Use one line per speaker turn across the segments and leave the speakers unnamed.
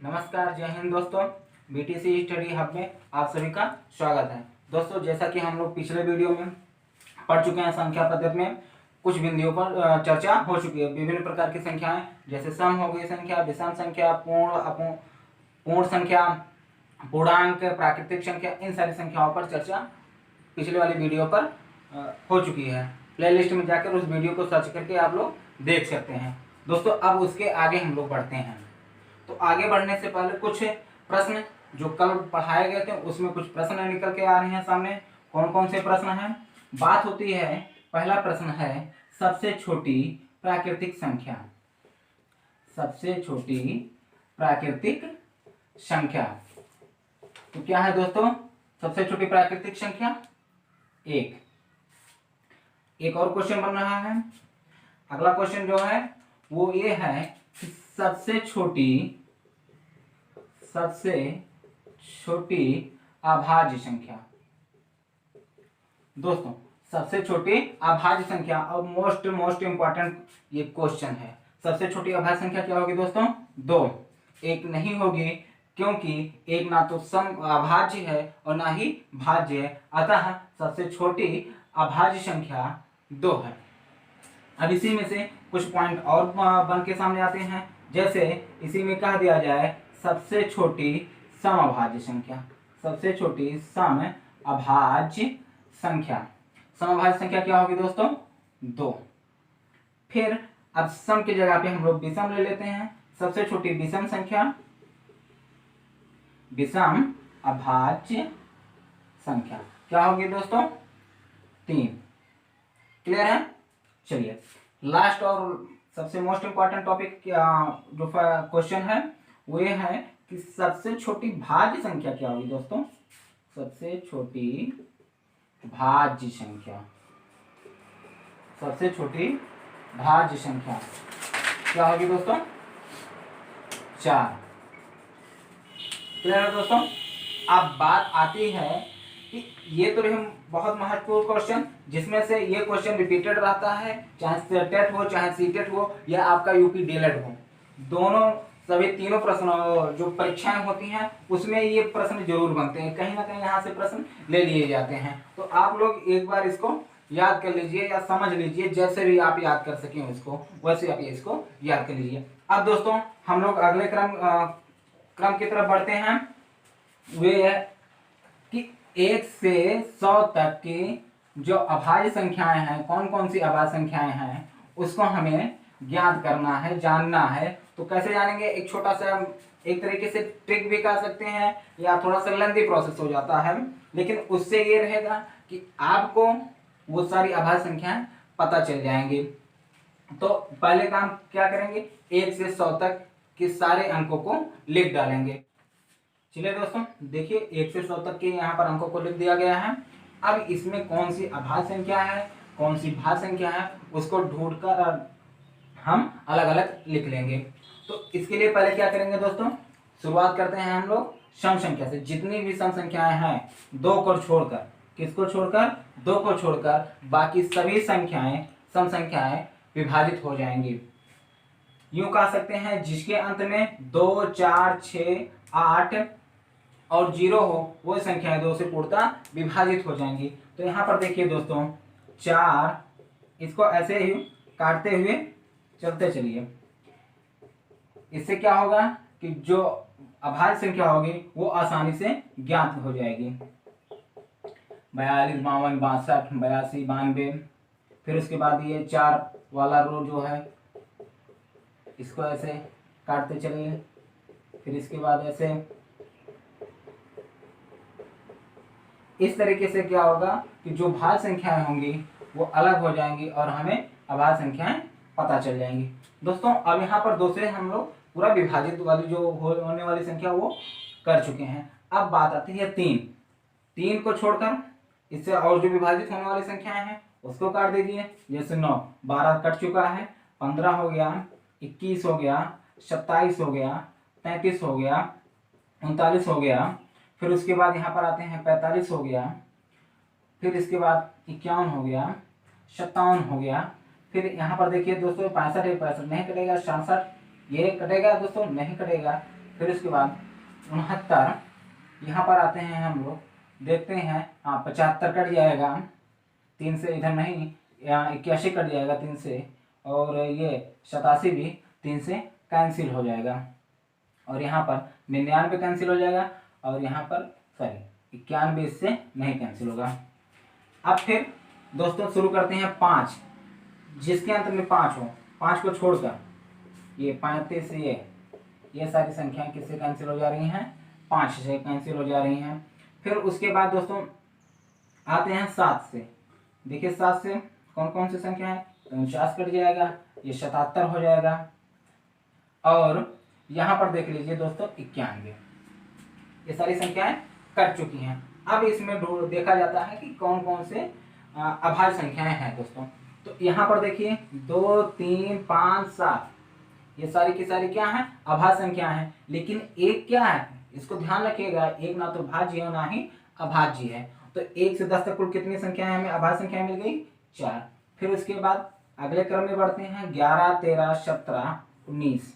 नमस्कार, जय हिंद दोस्तों। बीटीसी स्टडी हब में आप सभी का स्वागत है। दोस्तों, जैसा कि हम लोग पिछले वीडियो में पढ़ चुके हैं, संख्या पद्धति में कुछ बिंदुओं पर चर्चा हो चुकी है। विभिन्न प्रकार की संख्याएं जैसे सम हो गई संख्या, विषम संख्या, पूर्ण संख्या, पूर्णांक, प्राकृतिक संख्या, इन सारी संख्याओं पर चर्चा पिछले वाली वीडियो पर हो चुकी है। प्लेलिस्ट में जाकर उस वीडियो को सर्च करके आप लोग देख सकते हैं। दोस्तों, अब उसके आगे हम लोग बढ़ते हैं। तो आगे बढ़ने से पहले कुछ प्रश्न जो कल पढ़ाए गए थे उसमें कुछ प्रश्न निकल के आ रहे हैं सामने। कौन कौन से प्रश्न हैं? बात होती है, पहला प्रश्न है सबसे छोटी प्राकृतिक संख्या। सबसे छोटी प्राकृतिक संख्या तो क्या है दोस्तों? सबसे छोटी प्राकृतिक संख्या एक और क्वेश्चन बन रहा है। अगला क्वेश्चन जो है वो ये है कि सबसे छोटी अभाज्य संख्या। दोस्तों, सबसे छोटी अभाज्य संख्या और मोस्ट इंपॉर्टेंट ये क्वेश्चन है। सबसे छोटी अभाज्य संख्या क्या होगी दोस्तों? 2। एक नहीं होगी, क्योंकि एक ना तो सम अभाज्य है और ना ही भाज्य है, अतः सबसे छोटी अभाज्य संख्या 2 है। अब इसी में से कुछ पॉइंट और बन के सामने आते हैं। जैसे इसी में कह दिया जाए सबसे छोटी समअभाज्य संख्या। सबसे छोटी समअभाज्य संख्या। समअभाज्य संख्या क्या होगी दोस्तों? 2। फिर अब सम की जगह पे हम लोग विषम ले लेते हैं। सबसे छोटी विषम संख्या, विषम अभाज्य संख्या क्या होगी दोस्तों? 3। क्लियर है? चलिए, लास्ट और सबसे मोस्ट इंपॉर्टेंट टॉपिक जो क्वेश्चन है वो ये है कि सबसे छोटी भाज्य संख्या क्या होगी दोस्तों? सबसे छोटी भाज्य संख्या। सबसे छोटी भाज्य संख्या क्या होगी दोस्तों? 4। क्लियर है दोस्तों? अब बात आती है कि ये तो रहे बहुत महत्वपूर्ण क्वेश्चन, जिसमें से ये क्वेश्चन रिपीटेड रहता है, चाहे टेट हो चाहे सीटेट हो या आपका यूपी डीएलएड हो। दोनों सभी तीनों प्रश्न जो परीक्षाएं होती हैं उसमें ये प्रश्न जरूर बनते हैं, कहीं ना कहीं यहाँ से प्रश्न ले लिए जाते हैं। तो आप लोग एक बार इसको याद कर लीजिए या समझ लीजिए, जैसे भी आप याद कर सकें इसको वैसे आप इसको याद कर लीजिए। अब दोस्तों, हम लोग अगले क्रम की तरफ बढ़ते हैं। वे है कि 1 से 100 तक की जो अभाज्य संख्याएं हैं, कौन कौन सी अभाज्य संख्याएं हैं उसको हमें ज्ञात करना है, जानना है। तो कैसे जानेंगे? एक छोटा सा एक तरीके से ट्रिक भी कर सकते हैं या थोड़ा सा लेंथी प्रोसेस हो जाता है, लेकिन उससे ये रहेगा कि आपको वो सारी अभाज्य संख्याएं पता चल जाएंगी। तो पहले काम क्या करेंगे? 1 से 100 तक के सारे अंकों को लिख डालेंगे। चलिए दोस्तों, देखिए 1 से 100 तक के यहाँ पर अंकों को लिख दिया गया है। अब इसमें कौन सी अभाज्य संख्या है, कौन सी भाज्य संख्या है, उसको ढूंढकर हम अलग अलग लिख लेंगे। तो इसके लिए पहले क्या करेंगे दोस्तों? शुरुआत करते हैं हम लोग सम संख्या से। जितनी भी सम संख्याएं हैं 2 को छोड़कर, किसको छोड़कर? 2 को छोड़कर बाकी सभी संख्याएं सम संख्याएं विभाजित हो जाएंगी। यूं कह सकते हैं जिसके अंत में 2, 4, 6, 8 और 0 हो, वो संख्याएं 2 से पूर्णतः विभाजित हो जाएंगी। तो यहाँ पर देखिए दोस्तों 4, इसको ऐसे ही काटते हुए चलते चलिए। इससे क्या होगा कि जो अभाज्य संख्या होगी वो आसानी से ज्ञात हो जाएगी। 42, 52, 62, 82, 92। फिर उसके बाद ये 4 वाला रो जो है इसको ऐसे काटते चलिए। फिर इसके बाद ऐसे, इस तरीके से क्या होगा कि जो भाज्य संख्याएं होंगी वो अलग हो जाएंगी और हमें अभाज्य संख्याएं पता चल जाएंगी। दोस्तों, अब यहाँ पर 2 से हम लोग पूरा विभाजित वाली जो होने वाली संख्या वो कर चुके हैं। अब बात आती है 3 को छोड़कर इससे और जो विभाजित होने वाली संख्याएं हैं उसको काट दीजिए। जैसे 9, 12 कट चुका है, 15 हो गया, 21 हो गया, 27 हो गया, 33 हो गया, 39 हो गया। फिर उसके बाद यहाँ पर आते हैं 45 हो गया। फिर इसके बाद 51 हो गया, 57 हो गया। फिर यहाँ पर देखिए दोस्तों 65 है, 65 नहीं कटेगा, 67 ये कटेगा दोस्तों, नहीं कटेगा। फिर उसके बाद 69, यहाँ पर आते हैं हम लोग, देखते हैं। हाँ, 75 कट जाएगा 3 से, इधर नहीं, यहाँ 81 कट जाएगा 3 से, और ये 87 भी 3 से कैंसिल हो जाएगा, और यहाँ पर 99 कैंसिल हो जाएगा, और यहाँ पर सॉरी 91 इससे नहीं कैंसिल होगा। अब फिर दोस्तों शुरू करते हैं 5, जिसके अंत में 5 हो, 5 को छोड़कर ये 35, ये सारी संख्याएं किससे कैंसिल हो जा रही हैं, 5 से कैंसिल हो जा रही हैं। फिर उसके बाद दोस्तों आते हैं 7 से। देखिए 7 से कौन कौन सी संख्या है, 49 कट जाएगा, ये 77 हो जाएगा, और यहाँ पर देख लीजिए दोस्तों 91, ये सारी संख्याएं कट चुकी हैं। अब इसमें देखा जाता है कि कौन कौन से अभाज्य संख्याएं हैं दोस्तों। तो यहाँ पर देखिए 2, 3, 5, 7, ये सारी की सारी क्या है, अभाज्य संख्या है। लेकिन एक क्या है, इसको ध्यान रखिएगा, एक ना तो भाज्य है ना ही अभाज्य है। तो 1 से 10 तक कुल कितनी संख्याएं हमें अभाज्य संख्याएं मिल गई, 4। फिर उसके बाद अगले क्रम में बढ़ते हैं, 11, 13, 17, 19।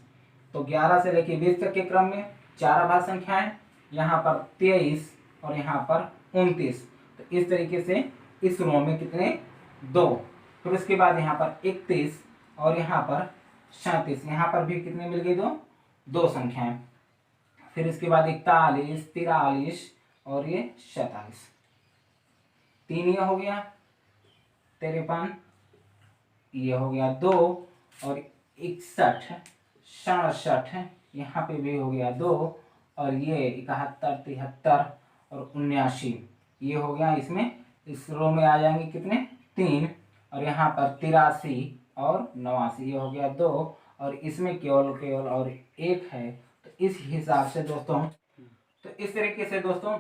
तो 11 से लेकर 20 तक के क्रम में 4 अभाज्य संख्याएं, यहाँ पर 23 और यहाँ पर 29। तो इस तरीके से इस रो में कितने, 2। फिर उसके बाद यहाँ पर 31 और यहाँ पर 37, यहाँ पर भी कितने मिल गई, 2 संख्याएं। फिर इसके बाद 41, 43 और ये 47, 3 ये हो गया, 53 ये हो गया, 2 और 61, 67 यहाँ पे भी हो गया 2, और ये 71, 73 और 79 ये हो गया। इसमें इस रो में आ जाएंगे कितने, 3, और यहाँ पर 83 और 89 ये हो गया 2, और इसमें केवल और 1 है। तो इस हिसाब से दोस्तों, तो इस तरीके से दोस्तों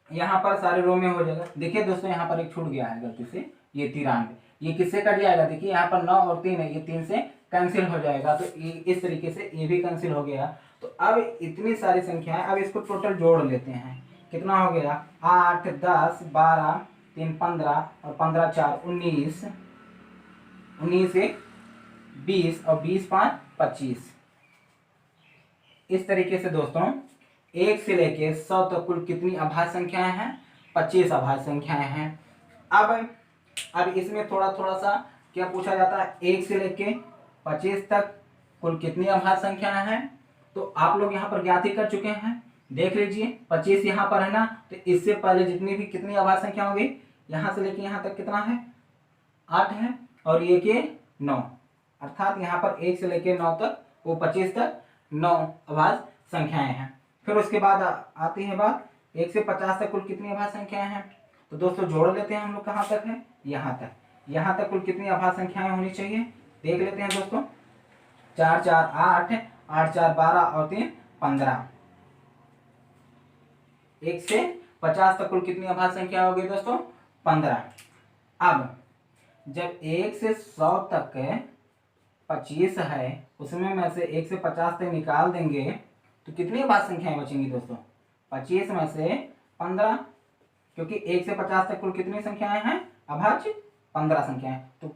यहाँ पर सारे रो में हो जाएगा। देखिए दोस्तों यहाँ पर एक छूट गया है गलती से, ये 93, ये किससे कट जाएगा, देखिए यहाँ पर 9 और 3 है, ये 3 से कैंसिल हो जाएगा। तो ये इस तरीके से ये भी कैंसिल हो गया। तो अब इतनी सारी संख्याएं, अब इसको टोटल जोड़ लेते हैं, कितना हो गया, 8, 10, 12, 3, 15 और 15, 4, 19, 19, 1, 20 और 20, 5, 25। इस तरीके से दोस्तों 1 से लेके 100 तक कुल कितनी अभाज्य संख्याएं हैं, 25 अभाज्य संख्याएं हैं। अब इसमें थोड़ा सा क्या पूछा जाता है, 1 से लेके 25 तक कुल कितनी अभाज्य संख्याएं हैं। तो आप लोग यहाँ पर ज्ञात ही कर चुके हैं, देख लीजिए 25 यहाँ पर है ना, तो इससे पहले जितनी भी कितनी अभाज्य संख्या होगी, यहाँ से लेके यहाँ तक कितना है, 8 है, और ये के 9, अर्थात यहाँ पर 1 से लेके 9 तक, वो 25 तक 9 अभाज्य संख्याएं हैं। फिर उसके बाद आती है बात 1 से 50 तक कुल कितनी अभाज्य संख्याएं हैं। तो दोस्तों जोड़ लेते हैं हम लोग, कहाँ तक है, यहाँ तक कुल कितनी अभाज्य संख्याएं होनी चाहिए, देख लेते हैं दोस्तों। 4, 4, 8, 8, 4, 12 और 3, 15। 1 से 50 तक कुल कितनी अभाज्य संख्या होगी दोस्तों, 15। अब जब 1 से 100 तक 25 है, उसमें में से 1 से 50 तक निकाल देंगे तो कितनी अभाज्य संख्याएं बचेंगी दोस्तों, 25 में से 15, क्योंकि 1 से 50 तक कुल कितनी संख्याएं हैं अभाज्य, 15 संख्याएं। तो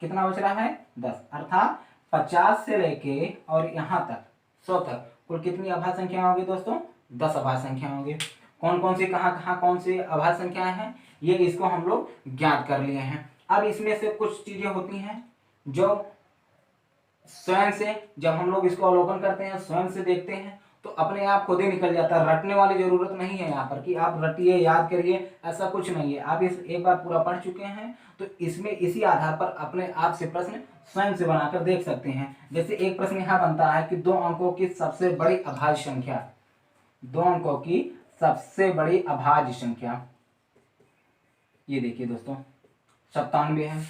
कितना बच रहा है, 10, अर्थात 50 से लेके और यहाँ तक 100 तक कुल कितनी अभाज्य संख्याएं होगी दोस्तों, 10 अभाज्य संख्याएं होंगी। कौन कौन सी कहाँ कौन सी अभाज्य संख्याएं हैं, ये इसको हम लोग ज्ञात कर लिए हैं। अब इसमें से कुछ चीजें होती हैं जो स्वयं से, जब हम लोग इसको अवलोकन करते हैं, स्वयं से देखते हैं, तो अपने आप खुद ही निकल जाता है। रटने वाली जरूरत नहीं है यहाँ पर कि आप रटिए, याद करिए, ऐसा कुछ नहीं है। आप इस एक बार पूरा पढ़ चुके हैं, तो इसमें इसी आधार पर अपने आप से प्रश्न स्वयं से बनाकर देख सकते हैं। जैसे एक प्रश्न यहाँ बनता है कि 2 अंकों की सबसे बड़ी अभाज्य संख्या, 2 अंकों की सबसे बड़ी अभाज्य संख्या, ये देखिए दोस्तों 97 है।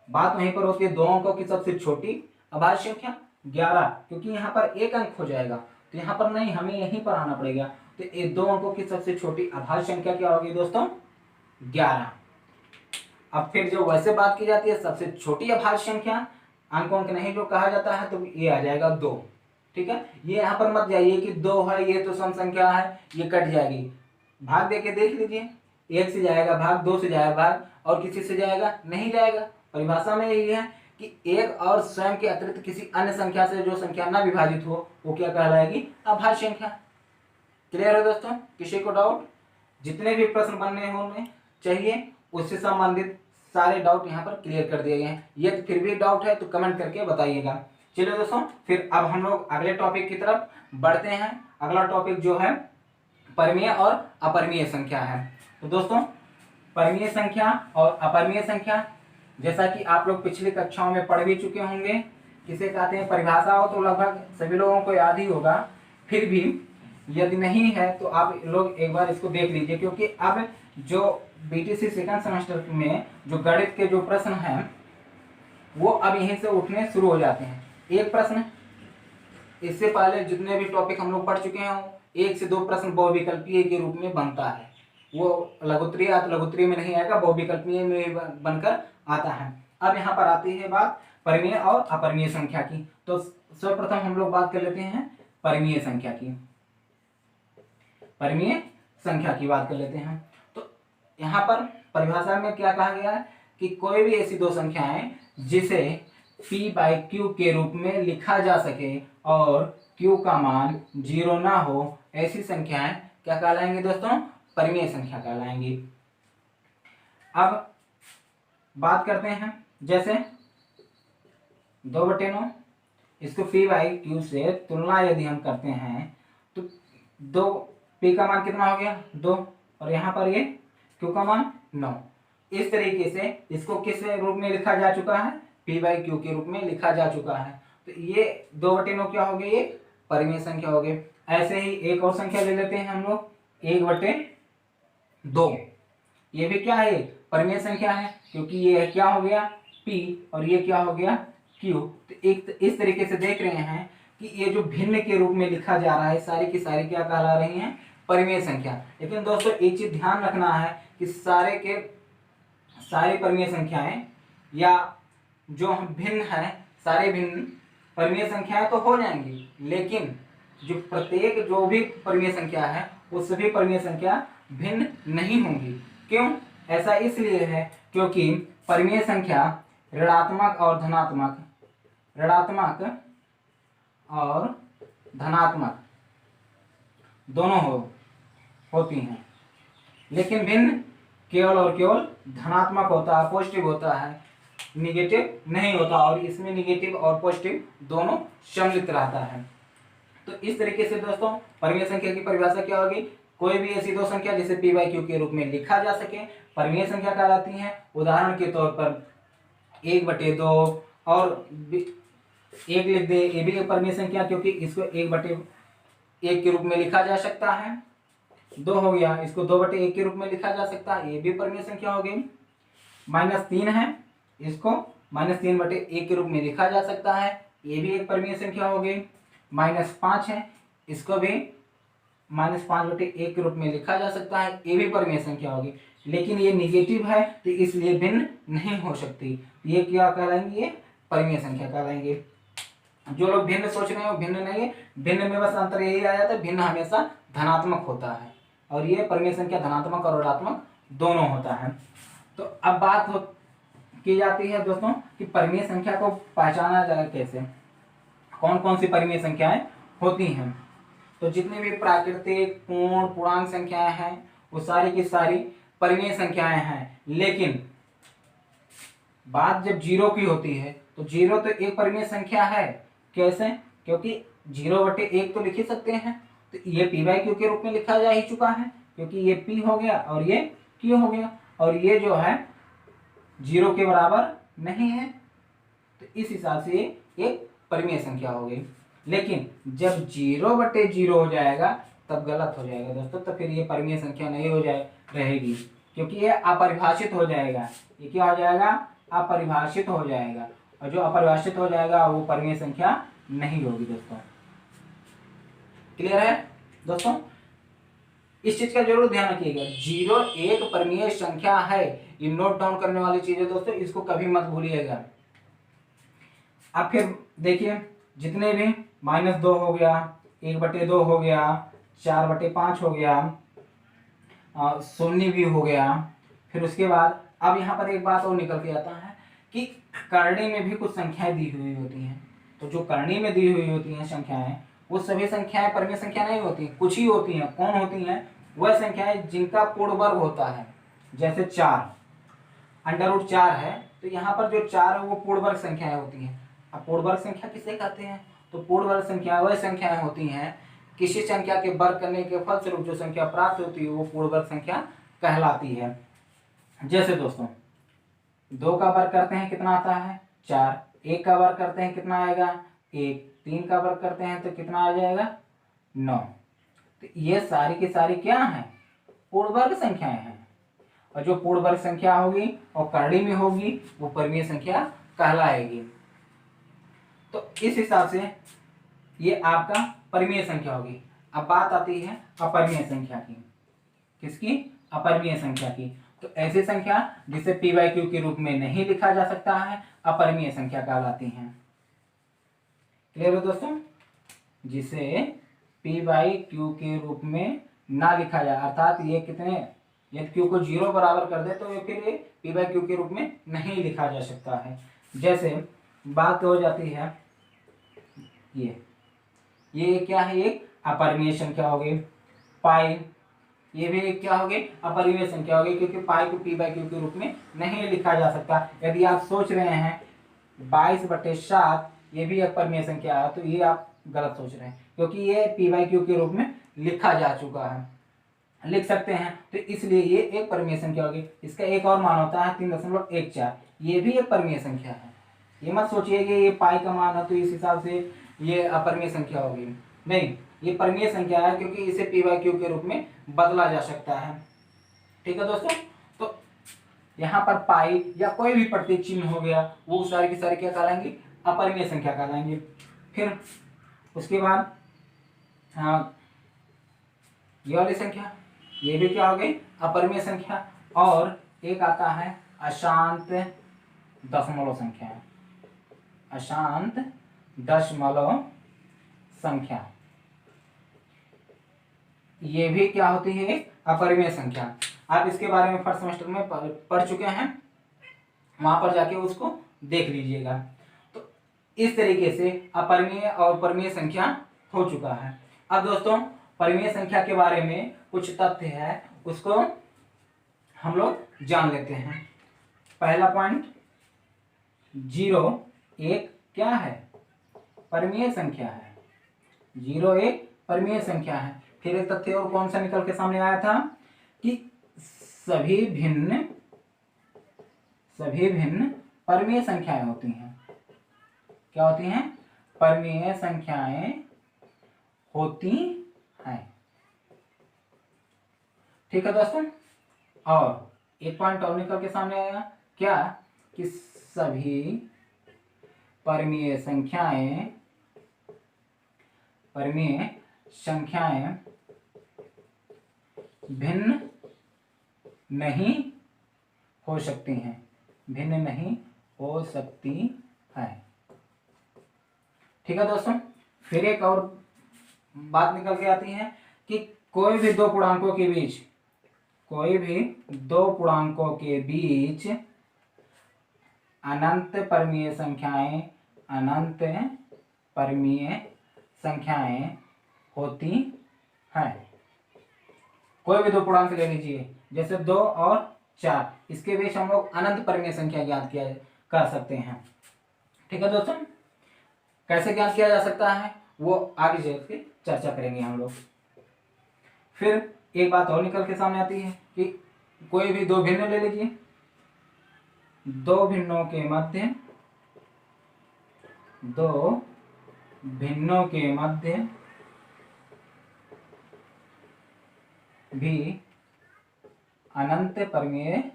बात वहीं पर होती है 2 अंकों की सबसे छोटी अभाज्य संख्या 11, क्योंकि यहाँ पर 1 अंक हो जाएगा, तो यहाँ पर नहीं, हमें यहीं पर आना पड़ेगा। तो ये 2 अंकों की सबसे छोटी अभाज्य संख्या क्या होगी दोस्तों, 11। अब फिर जो वैसे बात की जाती है सबसे छोटी अभाज्य संख्या, अंक नहीं जो कहा जाता है, तो ये आ जाएगा 2। ठीक है, ये यहाँ पर मत जाइए कि 2 है, ये तो सम संख्या है, ये कट जाएगी। भाग देके देख लीजिए, 1 से जाएगा भाग, 2 से जाएगा भाग, और किसी से जाएगा नहीं जाएगा। परिभाषा में यही है कि एक और स्वयं के अतिरिक्त किसी अन्य संख्या से जो संख्या न विभाजित हो वो क्या कहलाएगी, अभाज्य संख्या। क्लियर है दोस्तों, किसी को डाउट? जितने भी प्रश्न बनने होने चाहिए उससे संबंधित सारे डाउट यहाँ पर क्लियर कर दिए गए हैं। यदि फिर भी डाउट है तो कमेंट करके बताइएगा। चलिए दोस्तों, फिर अब हम लोग अगले टॉपिक की तरफ बढ़ते हैं। अगला टॉपिक जो है परिमेय और अपरिमेय संख्या है। तो दोस्तों, परिमेय संख्या और अपरिमेय संख्या, जैसा कि आप लोग पिछली कक्षाओं में पढ़ भी चुके होंगे, किसे कहते हैं परिभाषा हो तो लगभग सभी लोगों को याद ही होगा। फिर भी यदि नहीं है तो आप लोग एक बार इसको देख लीजिए, क्योंकि अब जो बीटीसी सेकंड सेमेस्टर में जो गणित के जो प्रश्न हैं वो अब यहीं से उठने शुरू हो जाते हैं। एक प्रश्न, इससे पहले जितने भी टॉपिक हम लोग पढ़ चुके हैं 1 से 2 प्रश्न बहुविकल्पीय के रूप में बनता है। वो लघुत्तरीय लघुत्तरीय में नहीं आएगा, बहुविकल्पीय में बनकर आता है। अब यहाँ पर आती है बात परिमेय और अपरिमेय संख्या की। तो सर्वप्रथम हम लोग बात कर लेते हैं परिमेय संख्या की। परिमेय संख्या की बात कर लेते हैं। तो यहाँ पर परिभाषा में क्या कहा गया है कि कोई भी ऐसी दो संख्याएं जिसे p/q के रूप में लिखा जा सके और q का मान 0 ना हो, ऐसी संख्याएं क्या कहलाएंगी दोस्तों, परिमेय संख्या कहलाएंगी। अब बात करते हैं, जैसे 2/9, इसको p/q से तुलना यदि हम करते हैं तो 2 p का मान कितना हो गया 2, और यहाँ पर ये q का मान 9। इस तरीके से इसको किस रूप में लिखा जा चुका है, p/q के रूप में लिखा जा चुका है। तो ये 2/9 क्या हो गई, ये परिमेय संख्या हो गई। ऐसे ही एक और संख्या ले लेते हैं हम लोग 1/2। ये भी क्या है, परिमेय संख्या है, क्योंकि ये क्या हो गया p और ये क्या हो गया q। तो एक इस तरीके से देख रहे हैं कि ये जो भिन्न के रूप में लिखा जा रहा है सारी की सारी क्या कहला रही हैं, परिमेय संख्या। लेकिन दोस्तों एक चीज ध्यान रखना है कि सारे परिमेय संख्याएं या जो भिन्न है, सारे भिन्न परिमेय संख्याएं तो हो जाएंगी, लेकिन जो प्रत्येक जो भी परिमेय संख्या है वो सभी परिमेय संख्या भिन्न नहीं होंगी। क्यों? ऐसा इसलिए है क्योंकि परिमेय संख्या ऋणात्मक और धनात्मक दोनों होती हैं, लेकिन भिन्न केवल और केवल धनात्मक होता है, पॉजिटिव होता है, निगेटिव नहीं होता। और इसमें निगेटिव और पॉजिटिव दोनों सम्मिलित रहता है। तो इस तरीके से दोस्तों परिमेय संख्या की परिभाषा क्या होगी, कोई भी ऐसी दो संख्या जिसे p/q के रूप में लिखा जा सके परिमेय संख्या कहलाती हैं। उदाहरण के तौर पर 1/2 और 1 लिख दे, ये भी एक परिमेय संख्या, क्योंकि इसको 1/1 के रूप में लिखा जा सकता है। 2 हो गया, इसको 2/1 के रूप में लिखा जा सकता है, ये भी परिमेय संख्या हो गई। -3 है, इसको -3/1 के रूप में लिखा जा सकता है, ये भी एक परिमेय संख्या हो गई। -5 है, इसको भी -5/1 के रूप में लिखा जा सकता है, ये भी परिमेय संख्या होगी। लेकिन ये निगेटिव है तो इसलिए भिन्न नहीं हो सकती, ये क्या कहलाएंगे, ये परिमेय संख्या कहलाएंगे। जो लोग भिन्न सोच रहे हैं वो भिन्न नहीं है, भिन्न में बस अंतर यही आ जाता है, भिन्न हमेशा धनात्मक होता है और ये परिमेय संख्या धनात्मक और ऋणात्मक दोनों होता है। तो अब बात की जाती है दोस्तों कि परिमेय संख्या को पहचाना जाए कैसे, कौन कौन सी परिमेय संख्याएं होती हैं। तो जितने भी प्राकृतिक पूर्ण पूर्णांक संख्याएं हैं वो सारी की सारी परिमेय संख्याएं हैं। लेकिन बात जब 0 की होती है तो 0 तो एक परिमेय संख्या है। कैसे? क्योंकि 0/1 तो लिख ही सकते हैं, तो ये p/q के रूप में लिखा जा ही चुका है, क्योंकि ये p हो गया और ये q हो गया, और ये जो है 0 के बराबर नहीं है, तो इस हिसाब से ये एक परिमेय संख्या हो गई। लेकिन जब 0/0 हो जाएगा तब गलत हो जाएगा दोस्तों, तो फिर ये परिमेय संख्या नहीं हो रहेगी, क्योंकि ये अपरिभाषित हो जाएगा। ये क्या हो जाएगा, अपरिभाषित हो जाएगा, और जो अपरिभाषित हो जाएगा वो परिमेय संख्या नहीं होगी दोस्तों। क्लियर है दोस्तों? इस चीज का जरूर ध्यान रखिएगा, 0 एक परिमेय संख्या है, ये नोट डाउन करने वाली चीज है दोस्तों, इसको कभी मत भूलिएगा। अब फिर देखिए जितने भी -2 हो गया, 1/2 हो गया, 4/5 हो गया, 0 भी हो गया। फिर उसके बाद अब यहाँ पर एक बात और निकल के आता है कि करणी में भी कुछ संख्याएं दी हुई होती हैं। तो जो करणी में दी हुई होती हैं संख्याएं, वो सभी संख्याएं परिमेय संख्या नहीं होती, कुछ ही होती हैं। कौन होती हैं? वह संख्याएं जिनका पूर्ण वर्ग होता है। जैसे 4, √4 है, तो यहाँ पर जो 4 है वो पूर्ण वर्ग संख्याएं होती हैं। अब पूर्ण वर्ग संख्या किसे कहते हैं? तो पूर्ण वर्ग संख्या वह संख्याएं होती हैं, किसी संख्या के वर्ग करने के फलस्वरूप जो संख्या प्राप्त होती है वो पूर्ण वर्ग संख्या कहलाती है। जैसे दोस्तों 2 का वर्ग करते हैं कितना आता है? 4। 1 का वर्ग करते हैं कितना आएगा? 1। 3 का वर्ग करते हैं तो कितना आ जाएगा? 9। तो ये सारी की सारी क्या है? पूर्ण वर्ग संख्याएं हैं। और जो पूर्ण वर्ग संख्या होगी और करणी में होगी वो परिमेय संख्या कहलाएगी। तो इस हिसाब से ये आपका परिमेय संख्या होगी। अब बात आती है अपरिमेय संख्या की। किसकी? अपरिमेय संख्या की। तो ऐसी संख्या जिसे p/q के रूप में नहीं लिखा जा सकता है अपरिमेय संख्या कहलाती हैं। क्लियर है दोस्तों? जिसे p/q के रूप में ना लिखा जाए, अर्थात ये कितने, यदि q को 0 बराबर कर दे तो ये फिर ये p/q के रूप में नहीं लिखा जा सकता है। जैसे बात हो जाती है ये क्या है? एक अपरिमेय संख्या होगी। पाई, ये भी क्या होगी? अपरिमेय संख्या होगी, क्योंकि पाई को p/q के रूप में नहीं लिखा जा सकता। यदि आप सोच रहे हैं 22/7 ये भी अपरिमेय संख्या है, तो ये आप गलत सोच रहे हैं, क्योंकि ये p/q के रूप में लिखा जा चुका है, लिख सकते हैं। तो इसलिए ये एक परिमेय संख्या होगी। इसका एक और मान होता है 3.14, ये भी एक परिमेय संख्या है। ये मत सोचिए कि ये पाई का मान है तो इस हिसाब से ये अपरिमेय संख्या होगी, नहीं, ये परिमेय संख्या है, क्योंकि इसे p/q के रूप में बदला जा सकता है। ठीक है दोस्तों? तो यहाँ पर पाई या कोई भी प्रतीक चिन्ह हो गया, वो सारी की सारी क्या कहलाएंगी? अपरिमेय संख्या कहलाएंगे। फिर उसके बाद ये वाली संख्या, ये भी क्या हो गई? अपरिमेय संख्या। और एक आता है अशांत दशमलव संख्या। अशांत दशमलव संख्या, ये भी क्या होती है? अपरिमेय संख्या। आप इसके बारे में फर्स्ट सेमेस्टर में पढ़ चुके हैं, वहां पर जाके उसको देख लीजिएगा। तो इस तरीके से अपरिमेय और परिमेय संख्या हो चुका है। अब दोस्तों परिमेय संख्या के बारे में कुछ तथ्य है, उसको हम लोग जान लेते हैं। पहला पॉइंट, 0 1 क्या है? परिमेय संख्या है। 0 1 परिमेय संख्या है। फिर एक तथ्य और कौन सा निकल के सामने आया था कि सभी भिन्न परिमेय संख्याएं होती हैं। क्या होती हैं? परिमेय संख्याएं होती हैं। ठीक है दोस्तों? और एक पॉइंट और निकल के सामने आया, क्या? कि सभी परिमेय संख्याएं भिन्न नहीं हो सकती हैं। भिन्न नहीं हो सकती है। ठीक है दोस्तों? फिर एक और बात निकल के आती है कि कोई भी दो पूर्णांकों के बीच अनंत परिमेय संख्याएं होती हैं। कोई भी दो पूर्णांक ले लीजिए, जैसे 2 और 4, इसके बीच हम लोग अनंत परिमेय संख्या ज्ञात कर सकते हैं। ठीक है दोस्तों? कैसे ज्ञात किया जा सकता है वो आगे चल के चर्चा करेंगे हम लोग। फिर एक बात और निकल के सामने आती है कि कोई भी दो भिन्न ले लीजिए, दो भिन्नों के मध्य भी अनंत परिमेय,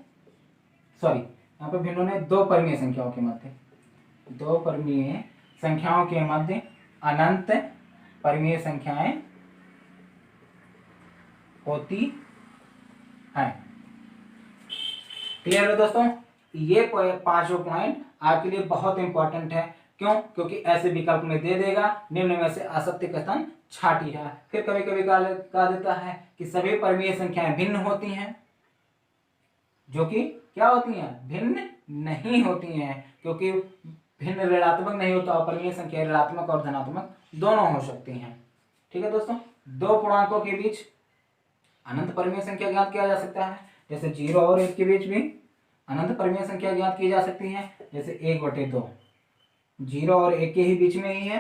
यहाँ पे भिन्नों ने दो परिमेय संख्याओं के मध्य अनंत परिमेय संख्याएं होती हैं। क्लियर है दोस्तों? ये पांचों पॉइंट आपके लिए बहुत इंपॉर्टेंट है। क्यों? क्योंकि ऐसे विकल्प में दे देगा निम्न में से असत्य कथन छाटी है। फिर कभी कभी कहा देता है कि सभी परिमेय संख्याएं भिन्न होती हैं, जो कि क्या होती हैं? भिन्न नहीं होती हैं, क्योंकि भिन्न ऋणात्मक नहीं होता, अपरिमेय संख्या ऋणात्मक और धनात्मक दोनों हो सकती हैं। ठीक है दोस्तों, दो पूर्णांकों के बीच अनंत परिमेय संख्या ज्ञात किया जा सकता है, जैसे 0 और 1 के बीच भी अनंत परिमेय संख्या ज्ञात की जा सकती है, जैसे 1/2 0 और 1 के ही बीच में ही है,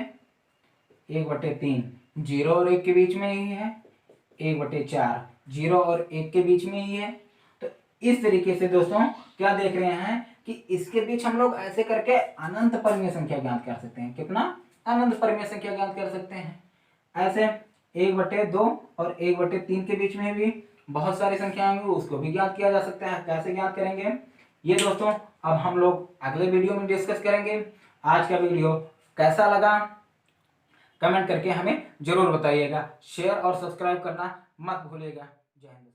1/3 0 और 1 के बीच में ही है, 1/4 0 और 1 के बीच में ही है। तो इस तरीके से दोस्तों क्या देख रहे हैं कि इसके बीच हम लोग ऐसे करके अनंत परिमेय संख्या ज्ञात कर सकते हैं। कितना अनंत परिमेय संख्या ज्ञात कर सकते हैं। ऐसे 1/2 और 1/3 के बीच में भी बहुत सारी संख्याएं होंगी, उसको भी ज्ञात किया जा सकता है। कैसे ज्ञात करेंगे ये दोस्तों अब हम लोग अगले वीडियो में डिस्कस करेंगे। आज का वीडियो कैसा लगा कमेंट करके हमें जरूर बताइएगा। शेयर और सब्सक्राइब करना मत भूलिएगा। जय हिंद।